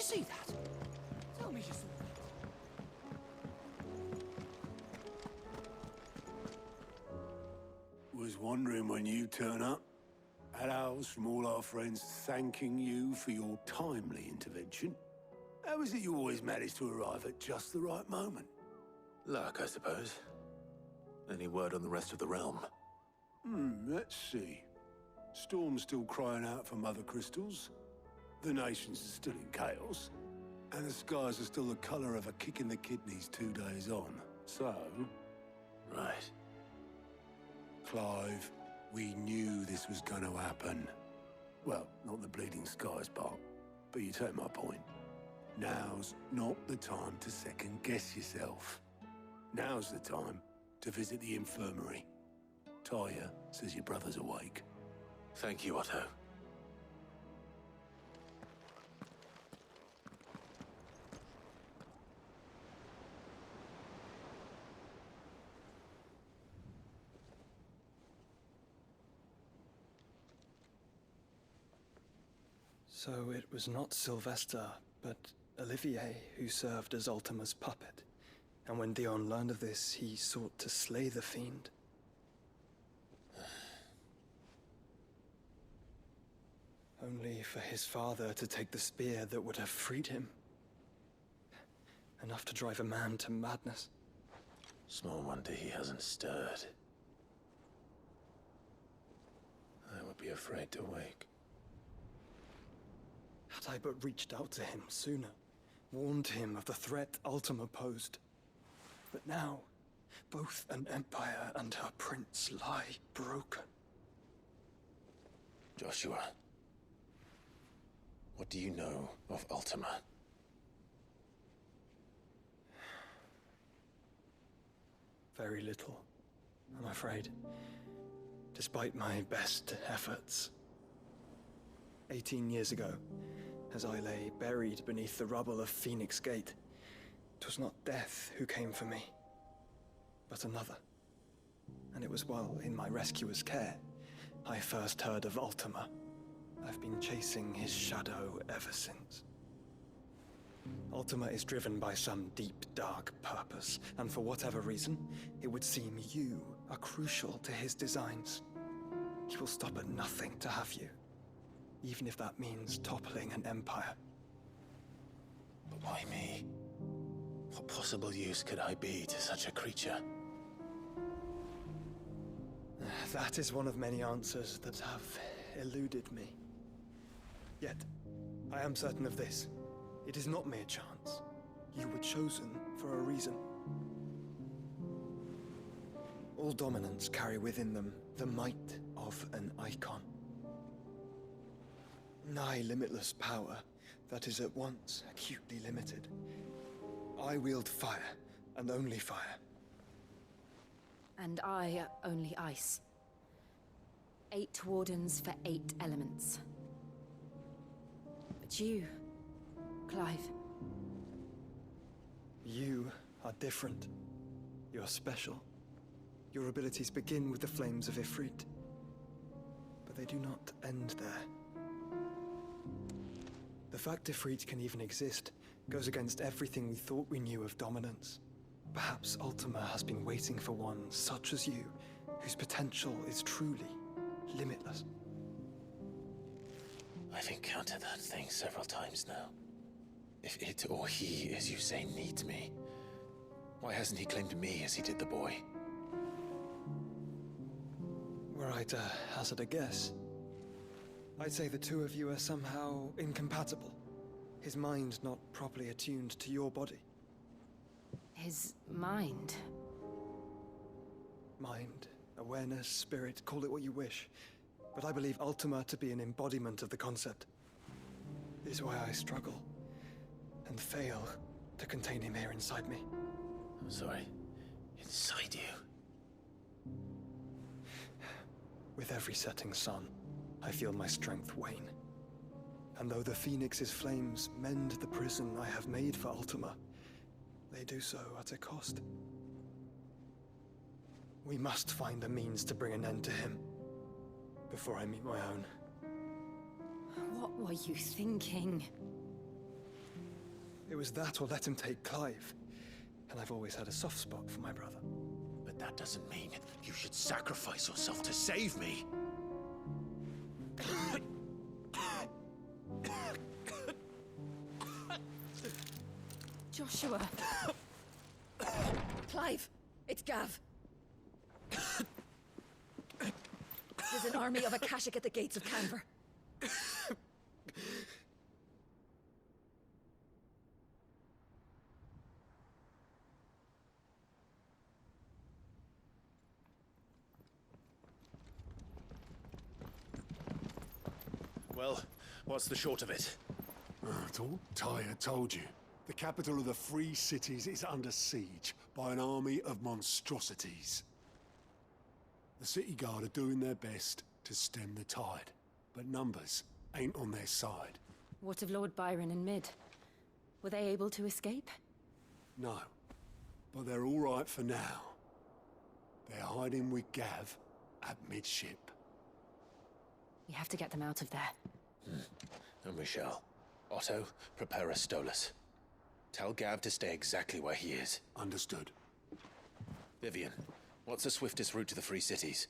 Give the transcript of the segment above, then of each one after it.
see that? Tell me you saw that. Was wondering when you turn up. Had owls from all our friends thanking you for your timely intervention. How is it you always manage to arrive at just the right moment? Luck, I suppose. Any word on the rest of the realm? Let's see. Storm's still crying out for Mother Crystals. The nations are still in chaos. And the skies are still the colour of a kick in the kidneys 2 days on. So... Right. Clive, we knew this was going to happen. Well, not the bleeding skies part, but you take my point. Now's not the time to second-guess yourself. Now's the time to visit the infirmary. Talia says your brother's awake. Thank you, Otto. So it was not Sylvester, but Olivier who served as Ultima's puppet. And when Dion learned of this, he sought to slay the fiend. Only for his father to take the spear that would have freed him. Enough to drive a man to madness. Small wonder he hasn't stirred. I would be afraid to wake. Had I but reached out to him sooner, warned him of the threat Ultima posed. But now, both an empire and her prince lie broken. Joshua, what do you know of Ultima? Very little, I'm afraid. Despite my best efforts. 18 years ago, as I lay buried beneath the rubble of Phoenix Gate, it was not death who came for me, but another. And it was while in my rescuer's care, I first heard of Ultima. I've been chasing his shadow ever since. Ultima is driven by some deep, dark purpose, and for whatever reason, it would seem you are crucial to his designs. He will stop at nothing to have you, even if that means toppling an empire. But why me? What possible use could I be to such a creature? That is one of many answers that have eluded me. Yet, I am certain of this. It is not mere chance. You were chosen for a reason. All dominants carry within them the might of an icon. Nigh limitless power that is at once acutely limited. I wield fire, and only fire. And I only ice. 8 wardens for 8 elements. But you, Clive. You are different. You're special. Your abilities begin with the flames of Ifrit. But they do not end there. The fact Ifrit can even exist goes against everything we thought we knew of dominance. Perhaps Ultima has been waiting for one such as you, whose potential is truly limitless. I've encountered that thing several times now. If it or he, as you say, needs me, why hasn't he claimed me as he did the boy? Were I to hazard a guess, I'd say the two of you are somehow incompatible. His mind not properly attuned to your body. His mind. Mind, awareness, spirit, call it what you wish. But I believe Ultima to be an embodiment of the concept. It is why I struggle and fail to contain him here inside me. I'm sorry. Inside you? With every setting sun, I feel my strength wane. And though the Phoenix's flames mend the prison I have made for Ultima, they do so at a cost. We must find a means to bring an end to him, before I meet my own. What were you thinking? It was that or let him take Clive. And I've always had a soft spot for my brother. But that doesn't mean you should sacrifice yourself to save me. Joshua! Clive! It's Gav! There's an army of Akashic at the gates of Canver. Well, what's the short of it? I thought Tyre told you. The capital of the Free Cities is under siege by an army of monstrosities. The City Guard are doing their best to stem the tide, but numbers ain't on their side. What of Lord Byron and Mid? Were they able to escape? No, but they're all right for now. They're hiding with Gav at midship. We have to get them out of there. And we shall. Otto, prepare a Stolas. Tell Gav to stay exactly where he is. Understood. Vivian, what's the swiftest route to the Free Cities?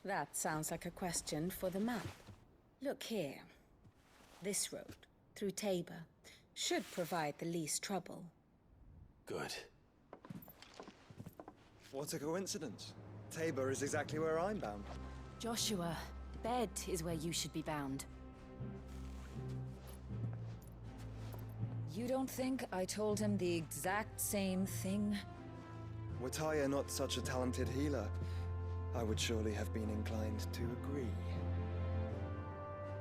That sounds like a question for the map. Look here. This road, through Tabor, should provide the least trouble. Good. What a coincidence. Tabor is exactly where I'm bound. Joshua, Bed is where you should be bound. You don't think I told him the exact same thing? Were Tyre not such a talented healer, I would surely have been inclined to agree.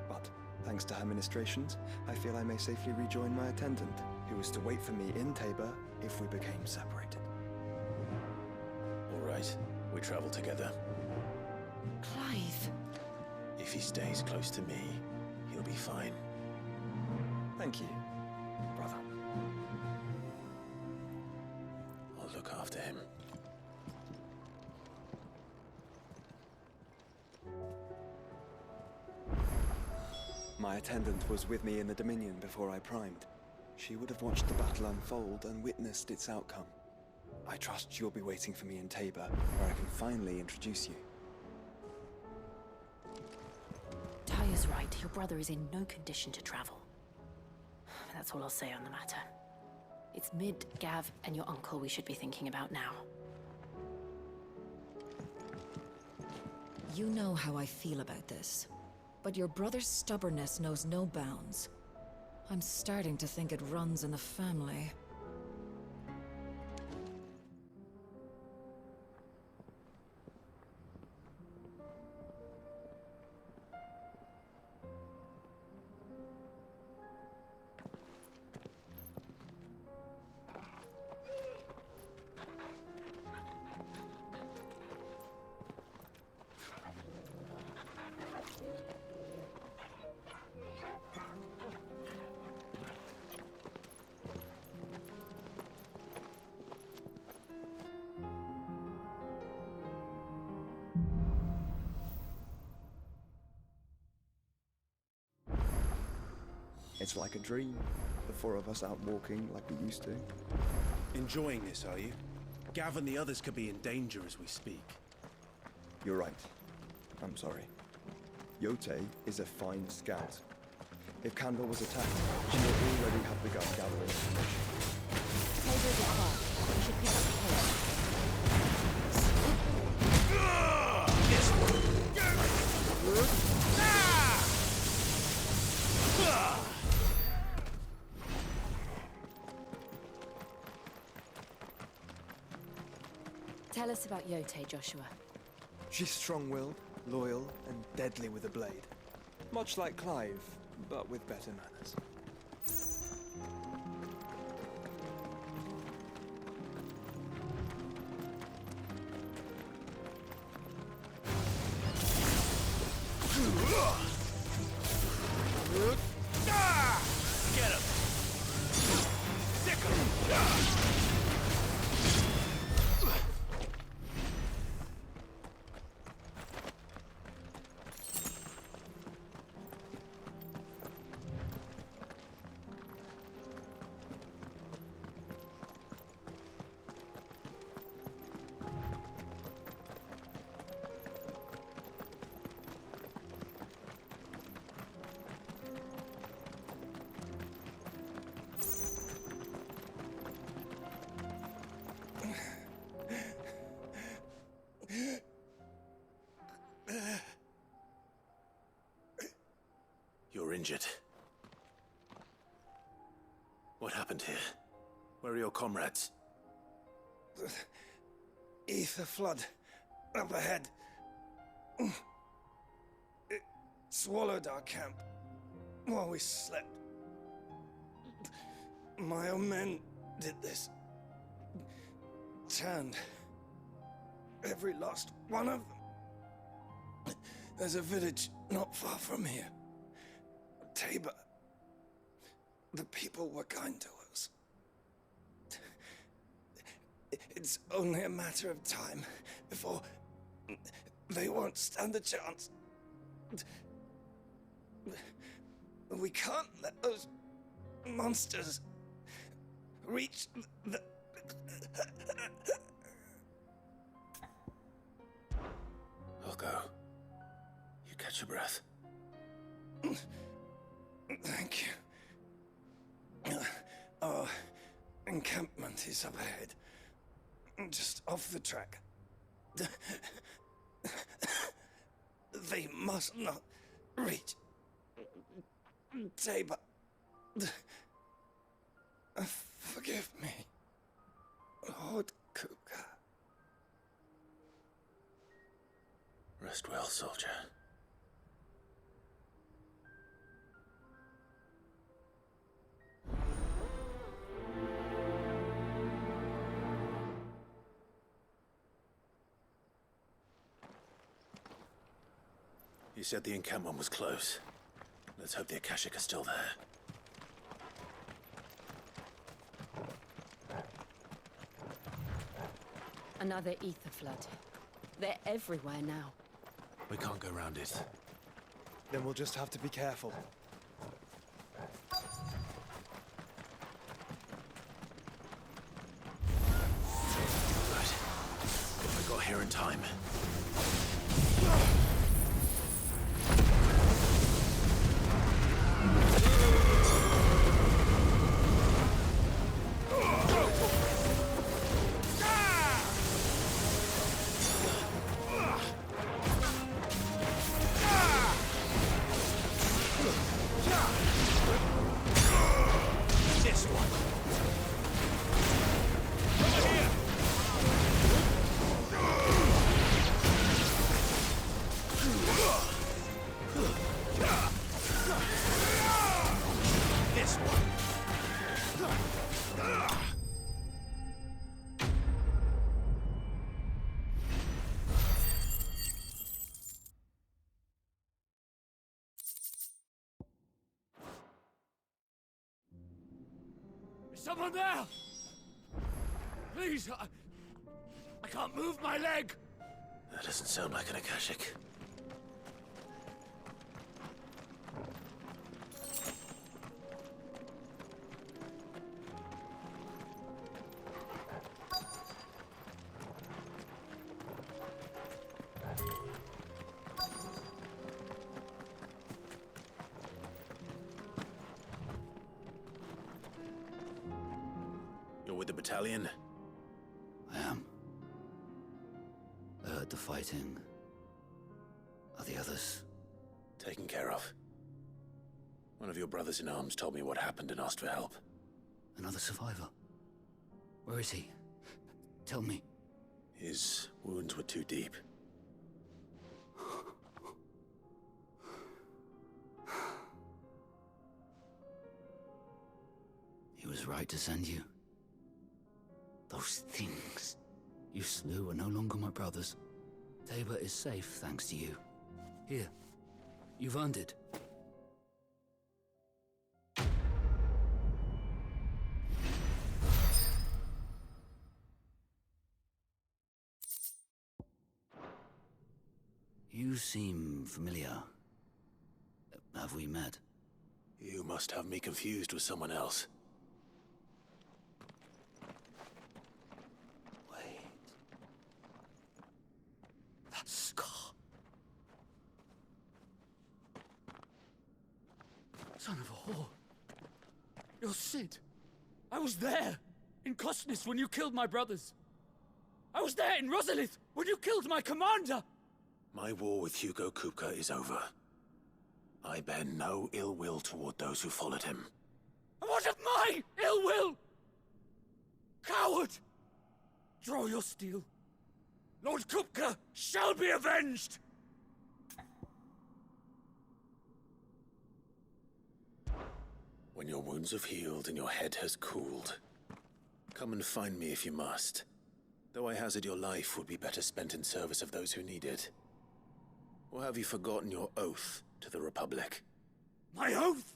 But, thanks to her ministrations, I feel I may safely rejoin my attendant, who was to wait for me in Tabor if we became separated. All right, we travel together. Clive! If he stays close to me, he'll be fine. Thank you, brother. I'll look after him. My attendant was with me in the Dominion before I primed. She would have watched the battle unfold and witnessed its outcome. I trust you'll be waiting for me in Tabor, where I can finally introduce you. Tyre's right. Your brother is in no condition to travel. That's all I'll say on the matter. It's Mid, Gav, and your uncle we should be thinking about now. You know how I feel about this, but your brother's stubbornness knows no bounds. I'm starting to think it runs in the family. It's like a dream. The four of us out walking like we used to. Enjoying this, are you? Gav and the others could be in danger as we speak. You're right. I'm sorry. Yote is a fine scout. If Canver was attacked, she will already have begun gathering information. Tabor's at far. We should pick up the pace. Tell us about Yote, Joshua. She's strong-willed, loyal, and deadly with a blade. Much like Clive, but with better manners. Get him! Sick him! injured. What happened here? Where are your comrades? Ether flood up ahead. It swallowed our camp while we slept. My own men did this. Turned every last one of them. There's a village not far from here. Tabor. The people were kind to us. It's only a matter of time before they won't stand a chance. We can't let those monsters reach the... I'll go. You catch your breath. Thank you. Our encampment is up ahead. Just off the track. They must not reach Tabor. Forgive me, Lord Kupka. Rest well, soldier. You said the encampment was close. Let's hope the Akashic are still there. Another ether flood. They're everywhere now. We can't go round it. Then we'll just have to be careful. Right. We got here in time. Is someone there? Please, I can't move my leg. That doesn't sound like an Akashic. You're with the battalion? I am. I heard the fighting. Are the others? Taken care of. One of your brothers in arms told me what happened and asked for help. Another survivor? Where is he? Tell me. His wounds were too deep. He was right to send you. Those things you slew are no longer my brothers. Tabor is safe thanks to you. Here, you've earned it. You seem familiar. Have we met? You must have me confused with someone else. Wait. That scar. Son of a whore. You're Sid. I was there, in Kosnis, when you killed my brothers. I was there in Rosalith, when you killed my commander. My war with Hugo Kupka is over. I bear no ill will toward those who followed him. What of my ill will? Coward! Draw your steel. Lord Kupka shall be avenged! When your wounds have healed and your head has cooled, come and find me if you must. Though I hazard your life would be better spent in service of those who need it. Or have you forgotten your oath to the Republic? My oath?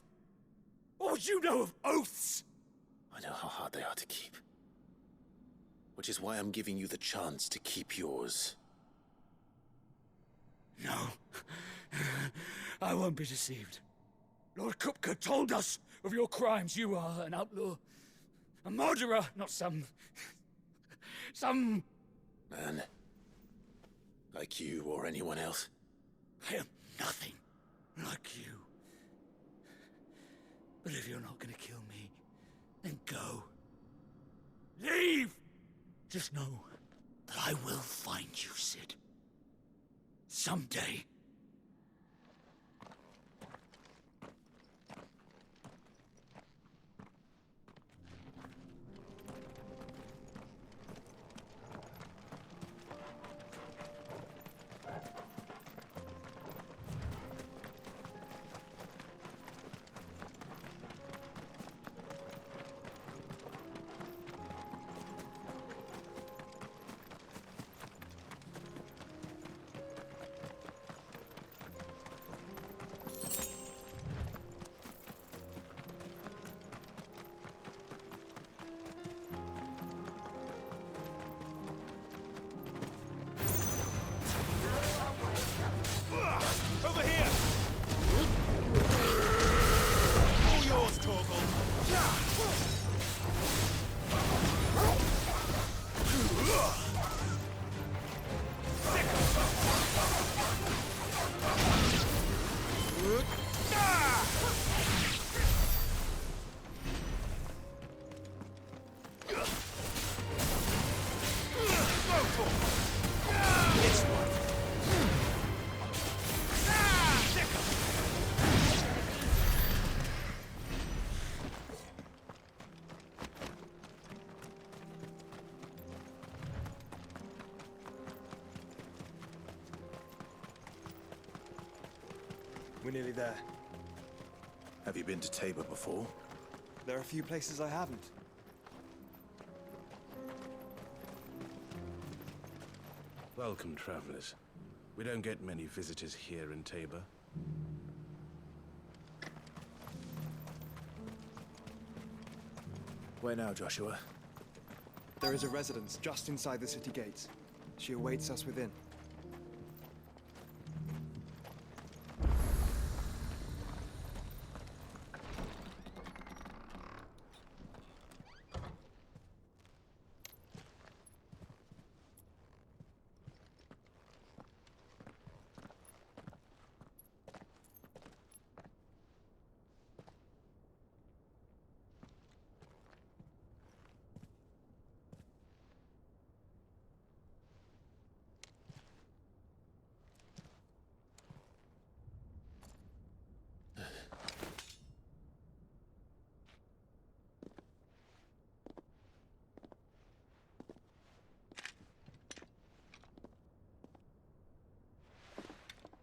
What would you know of oaths? I know how hard they are to keep. Which is why I'm giving you the chance to keep yours. No. I won't be deceived. Lord Kupka told us of your crimes. You are an outlaw. A murderer, not some Man. Like you or anyone else. I am nothing like you. But if you're not gonna kill me, then go. Leave! Just know that I will find you, Cid. Someday. Over here! All yours, Torgal! We're nearly there. Have you been to Tabor before? There are a few places I haven't. Welcome, travelers. We don't get many visitors here in Tabor. Where now, Joshua? There is a residence just inside the city gates. She awaits us within.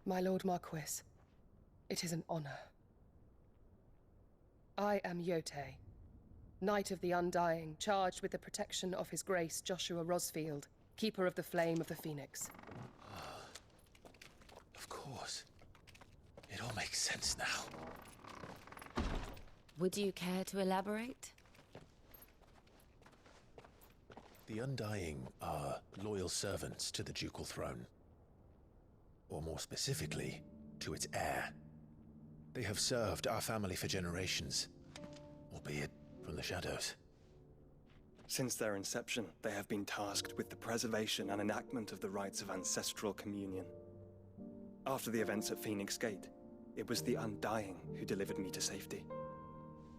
My Lord Marquis, it is an honor. I am Yotei, Knight of the Undying, charged with the protection of His Grace Joshua Rosfield, Keeper of the Flame of the Phoenix. Of course. It all makes sense now. Would you care to elaborate? The Undying are loyal servants to the ducal throne. Or more specifically, to its heir. They have served our family for generations, albeit from the shadows. Since their inception, they have been tasked with the preservation and enactment of the rites of ancestral communion. After the events at Phoenix Gate, it was the Undying who delivered me to safety.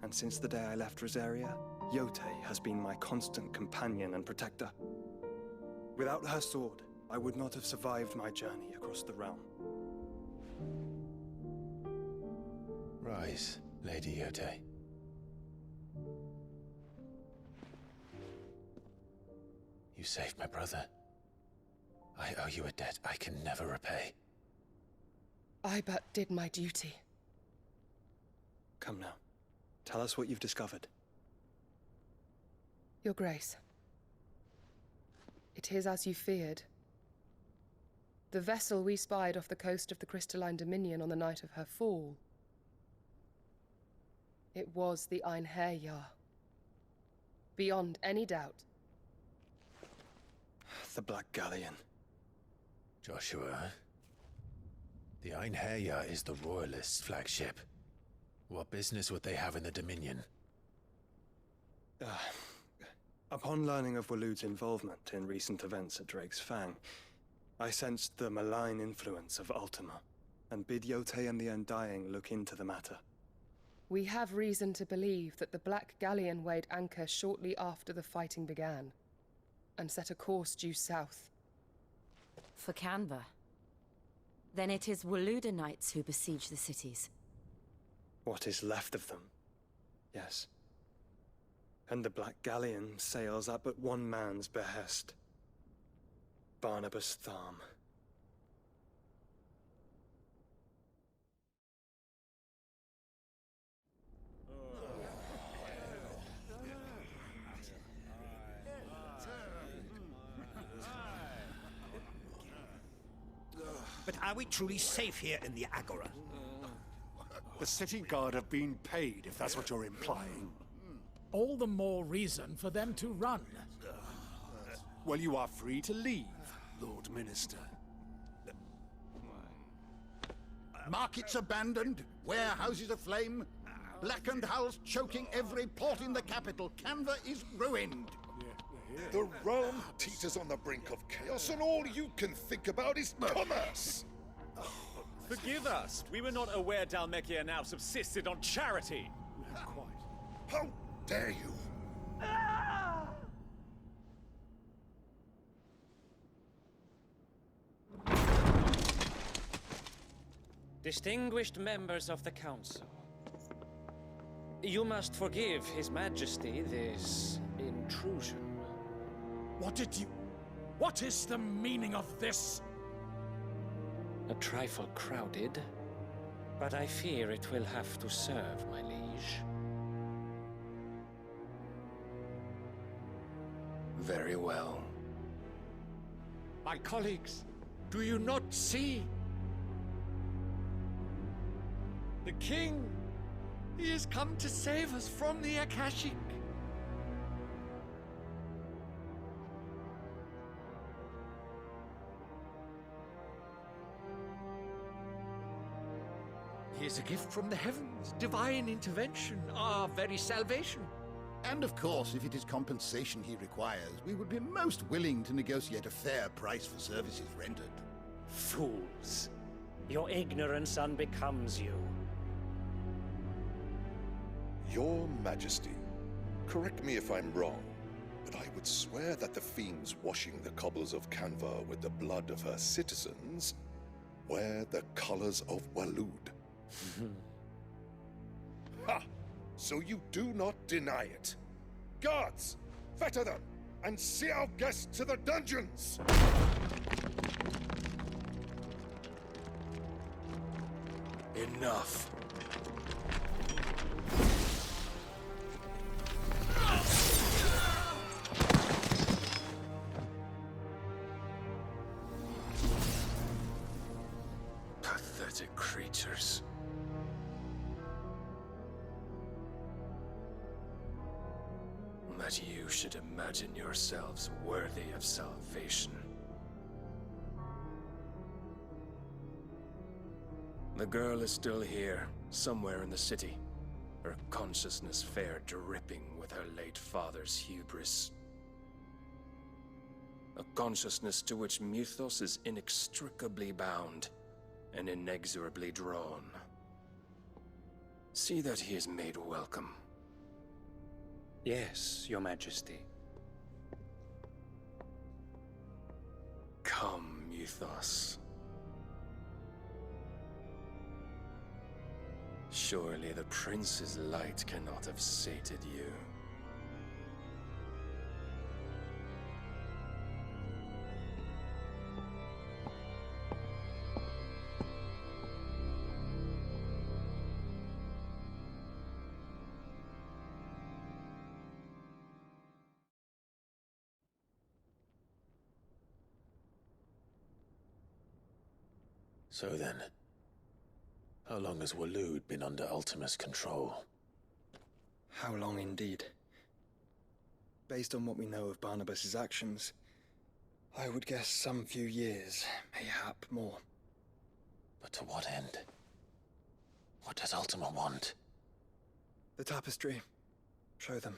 And since the day I left Rosaria, Yotei has been my constant companion and protector. Without her sword, I would not have survived my journey across the realm. surprise, Lady Yote. You saved my brother. I owe you a debt I can never repay. I but did my duty. Come now. Tell us what you've discovered. Your Grace. It is as you feared. The vessel we spied off the coast of the Crystalline Dominion on the night of her fall. It was the Einherjar. Beyond any doubt. The Black Galleon. Joshua, the Einherjar is the Royalists' flagship. What business would they have in the Dominion? Upon learning of Waloed's involvement in recent events at Drake's Fang, I sensed the malign influence of Ultima, and bid Yote and the Undying look into the matter. We have reason to believe that the Black Galleon weighed anchor shortly after the fighting began, and set a course due south. For Canva. Then it is Waloeda Knights who besiege the cities. What is left of them, yes. And the Black Galleon sails at but one man's behest. Barnabas Tharm. But are we truly safe here in the Agora? The city guard have been paid, if that's what you're implying. All the more reason for them to run. Well, you are free to leave, Lord Minister. Markets abandoned, warehouses aflame, blackened hulls choking every port in the capital. Canva is ruined. The realm teeters on the brink of chaos, and all you can think about is commerce! Forgive us. We were not aware Dhalmekia now subsisted on charity. How dare you? Distinguished members of the Council, you must forgive His Majesty this intrusion. What is the meaning of this? A trifle crowded, but I fear it will have to serve, my liege. Very well. My colleagues, do you not see? The King! He has come to save us from the Akashic! He is a gift from the heavens, divine intervention, our very salvation. And of course, if it is compensation he requires, we would be most willing to negotiate a fair price for services rendered. Fools! Your ignorance unbecomes you. Your Majesty, correct me if I'm wrong, but I would swear that the fiends washing the cobbles of Canva with the blood of her citizens wear the colors of Waloed. Ha! So you do not deny it. Guards, fetter them, and see our guests to the dungeons! Enough. Pathetic creatures. That you should imagine yourselves worthy of salvation. The girl is still here, somewhere in the city. Her consciousness fair dripping with her late father's hubris. A consciousness to which Mythos is inextricably bound and inexorably drawn. See that he is made welcome. Yes, Your Majesty. Come, Mythos. Surely the Prince's light cannot have sated you. So then, how long has Waloed been under Ultima's control? How long indeed? Based on what we know of Barnabas's actions, I would guess some few years, mayhap more. But to what end? What does Ultima want? The tapestry. Show them.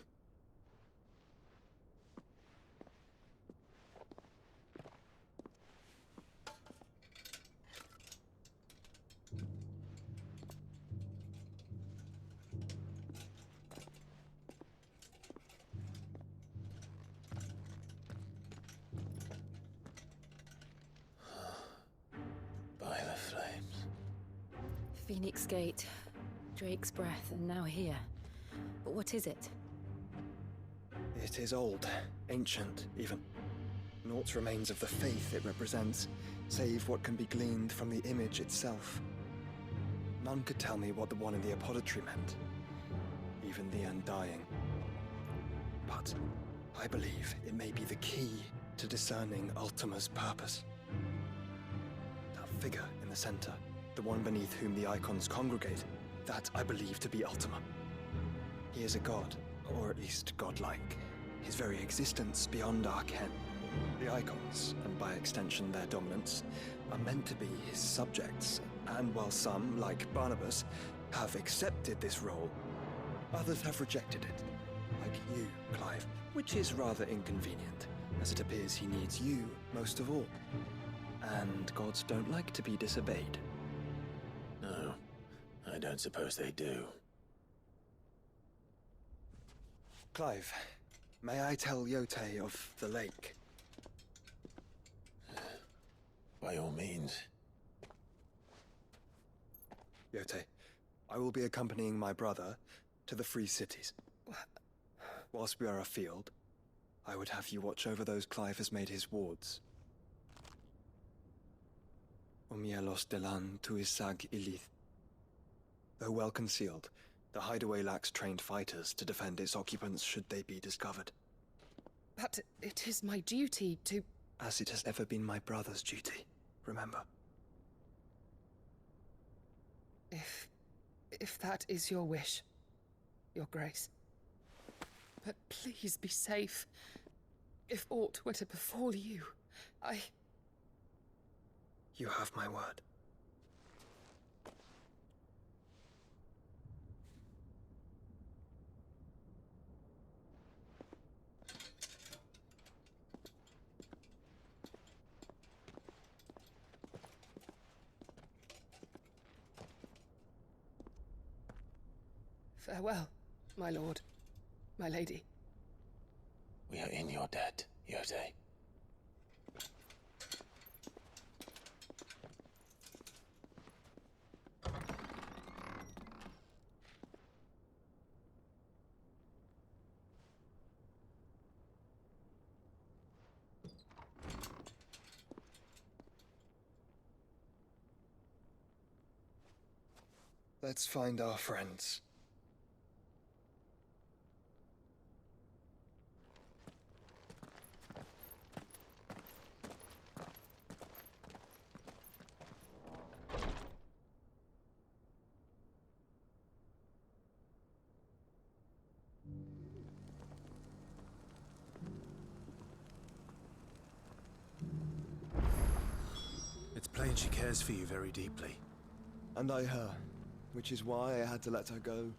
By the flames. Phoenix Gate, Drake's Breath, and now here. But what is it? It is old, ancient, even. Naught remains of the faith it represents, save what can be gleaned from the image itself. None could tell me what the one in the apothecary meant, even the Undying. But I believe it may be the key to discerning Ultima's purpose. That figure in the center, the one beneath whom the icons congregate, that I believe to be Ultima. He is a god, or at least godlike. His very existence beyond our ken. The icons, and by extension their dominance, are meant to be his subjects, and while some, like Barnabas, have accepted this role, others have rejected it. Like you, Clive, which is rather inconvenient, as it appears he needs you most of all. And gods don't like to be disobeyed. No, I don't suppose they do. Clive, may I tell Yote of the lake? By all means. Yote, I will be accompanying my brother to the Free Cities. Whilst we are afield, I would have you watch over those Clive has made his wards. Omielos delan tuisag ilith. Though well concealed, the hideaway lacks trained fighters to defend its occupants should they be discovered. But it is my duty to... As it has ever been my brother's duty, remember. If that is your wish, Your Grace. But please be safe. If aught were to befall you, You have my word. Farewell, my lord, my lady. We are in your debt, Yote. Let's find our friends. It's plain she cares for you very deeply. And I her, which is why I had to let her go.